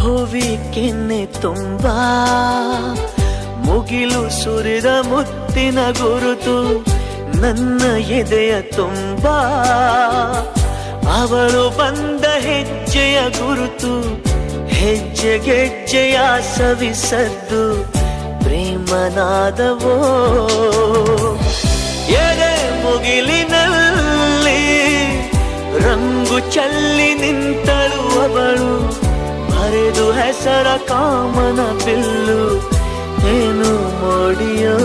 ಭುವಿ ಕೆನ್ನೆ ತುಂಬಾ ಮುಗಿಲು ಸುರಿದ ಮುತ್ತಿನ ಗುರುತು ನನ್ನ ಎದೆಯ ತುಂಬಾ ಅವಳು ಬಂದ ಹೆಜ್ಜೆಯ ಗುರುತು ಹೆಜ್ಜೆಗೆಜ್ಜೆಯ ಸವಿಸದ್ದು ಪ್ರೇಮನಾದವೋ ಎದೆ ಮುಗಿಲಿನಲ್ಲಿ ರಂಗು ಚಲ್ಲಿ ನಿಂತಳು ಅವಳು ಬರೆದು ಹೆಸರ ಕಾಮನ ಬಿಲ್ಲು ಏನು ಮೋಡಿಯೋ